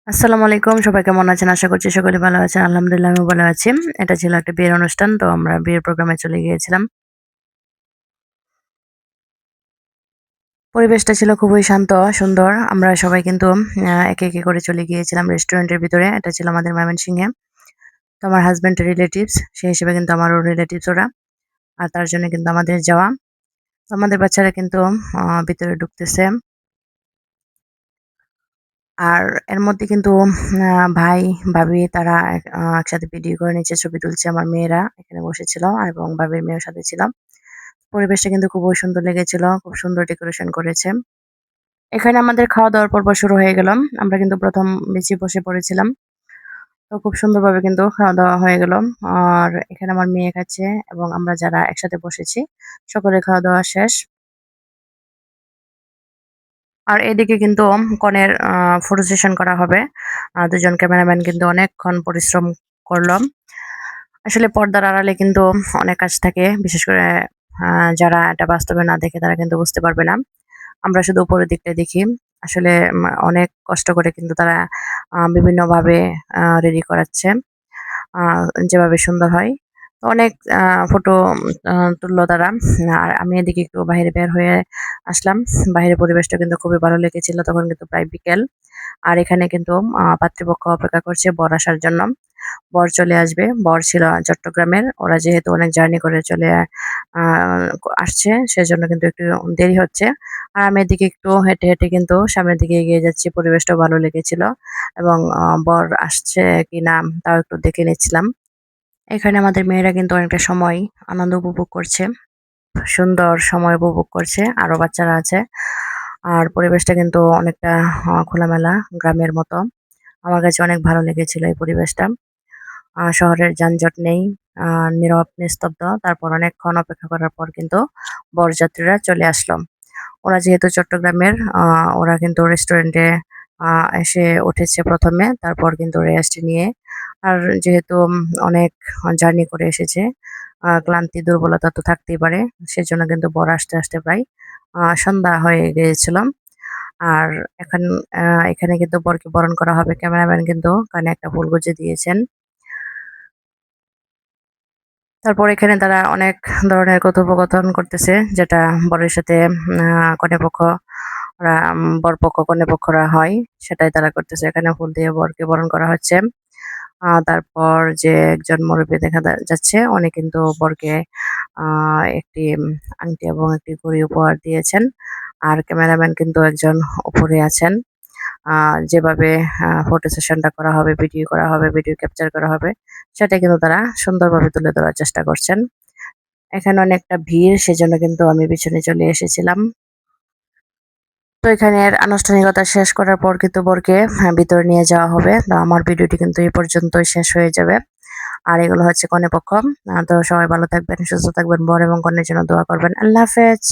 আসসালামু আলাইকুম। সবাই কেমন আছেন? আশা করছি সকলে ভালো আছেন। আলহামদুলিল্লাহ আমিও ভালো আছি। এটা ছিল একটা বিয়ের অনুষ্ঠান। তো আমরা বিয়ের প্রোগ্রামে চলে গিয়েছিলাম। পরিবেশটা ছিল খুবই শান্ত, সুন্দর। আমরা সবাই কিন্তু একে, একে করে চলে গিয়েছিলাম রেস্টুরেন্টের ভিতরে। এটা ছিল আমাদের ময়মনসিংহে। তো আমার হাসব্যান্ডের রিলেটিভস, সেই হিসেবে কিন্তু আমারও রিলেটিভস ওরা। আর তার জন্য কিন্তু আমাদের যাওয়া। তো আমাদের বাচ্চারা কিন্তু ভিতরে ঢুকতেছে। আর এর মধ্যে কিন্তু ভাই, ভাবি তারা একসাথে ভিডিও করে নিচ্ছে, ছবি তুলছে। আমার মেয়েরা এখানে বসেছিল এবং ভাবির মেয়েও সাথে ছিল। পরিবেশটা কিন্তু খুবই সুন্দর লেগেছিল। খুব সুন্দর ডেকোরেশন করেছে। এখানে আমাদের খাওয়া-দাওয়ার পর্ব শুরু হয়ে গেল। আমরা কিন্তু ১ম বেঞ্চে বসে পড়েছিলাম। তো খুব সুন্দরভাবে কিন্তু খাওয়া-দাওয়া হয়ে গেল। আর এখানে আমার মেয়ে খাচ্ছে এবং আমরা যারা একসাথে বসেছি সকলের খাওয়া-দাওয়া শেষ। আর এদিকে কিন্তু কনের ফটো সেশন করা হবে। ২ জন ক্যামেরাম্যান কিন্তু অনেকক্ষণ পরিশ্রম করল। আসলে পর্দার আড়ালে কিন্তু অনেক কাজ থাকে। বিশেষ করে যারা এটা বাস্তবে না দেখে তারা কিন্তু বুঝতে পারবে না। আমরা শুধু উপরের দিকটা দেখি। আসলে অনেক কষ্ট করে কিন্তু তারা বিভিন্নভাবে রেডি করাচ্ছে। আ যেভাবে সুন্দর হয়। তো অনেক আ ফটো আ তুলল তারা। আর আমি এদিকে একটু বাহিরে বের হয়ে আসলাম। বাহিরের পরিবেশটা কিন্তু খুবই ভালো লেগেছিল। তখন কিন্তু প্রায় বিকেল। আর এখানে কিন্তু পাত্রীপক্ষ অপেক্ষা করছে বর আসার জন্য। বর চলে আসবে। বর ছিল চট্টগ্রামের। ওরা যেহেতু অনেক জার্নি করে চলে আ আসছে সেজন্য কিন্তু একটু দেরি হচ্ছে। আর আমি এদিকে একটু হেঁটে, হেঁটে কিন্তু সামনের দিকে এগিয়ে যাচ্ছি। পরিবেশটাও ভালো লেগেছিল এবং বর আসছে কিনা তাও একটু দেখে নিচ্ছিলাম। এখানে আমাদের মেয়েরা কিন্তু অনেকটা সময় আনন্দ উপভোগ করছে। সুন্দর সময় উপভোগ করছে। আরো বাচ্চারা আছে। আর পরিবেশটা কিন্তু অনেকটা খোলামেলা গ্রামের মতো। আমার কাছে অনেক ভালো লেগেছিল এই পরিবেশটা। শহরের যানজট নেই। আ নীরব নিস্তব্ধ। তারপর অনেকক্ষণ অপেক্ষা করার পর কিন্তু বরযাত্রীরা চলে আসলো। ওরা যেহেতু চট্টগ্রামের ওরা কিন্তু রেস্টুরেন্টে আ এসে উঠেছে ১ম এ। তারপর কিন্তু রেস্ট নিয়ে আর যেহেতু অনেক জার্নি করে এসেছে, ক্লান্তি দুর্বলতা তো থাকতেই পারে। সেজন্য কিন্তু বর আসতে, আসতে প্রায় সন্ধ্যা হয়ে গিয়েছিল। আর এখন আ এখানে কিন্তু বরকে বরণ করা হবে। ক্যামেরাম্যান কিন্তু কানে একটা ফুল গুজে দিয়েছেন। তারপর এখানে তারা অনেক ধরনের কথোপকথন করতেছে যেটা বরের সাথে কনেপক্ষ ওরা বরপক্ষ কনেপক্ষরা হয় সেটাই তারা করতেছে। এখানে ফুল দিয়ে বরকে বরণ করা হচ্ছে। তারপর যে একজন মুরুব্বি দেখা যাচ্ছে উনি কিন্তু বরকে আ একটি আংটি এবং একটি ঘড়ি উপহার দিয়েছেন। আর ক্যামেরাম্যান কিন্তু একজন উপরে আছেন। আ যেভাবে ফটো সেশনটা করা হবে, ভিডিও করা হবে, ভিডিও ক্যাপচার করা হবে, সেটা কিন্তু তারা সুন্দরভাবে তুলে ধরার চেষ্টা করছেন। এখানে অনেকটা ভিড় সেজন্য কিন্তু আমি পিছনে চলে এসেছিলাম। তো এখানের আনুষ্ঠানিকতা শেষ করার পর কিন্তু বরকে ভিতরে নিয়ে যাওয়া হবে। তো আমার ভিডিওটি কিন্তু এই পর্যন্তই শেষ হয়ে যাবে। আর এগুলো হচ্ছে কনেপক্ষ। তো সবাই ভালো থাকবেন, সুস্থ থাকবেন। বর এবং কনের জন্য দোয়া করবেন। আল্লাহ হাফেজ।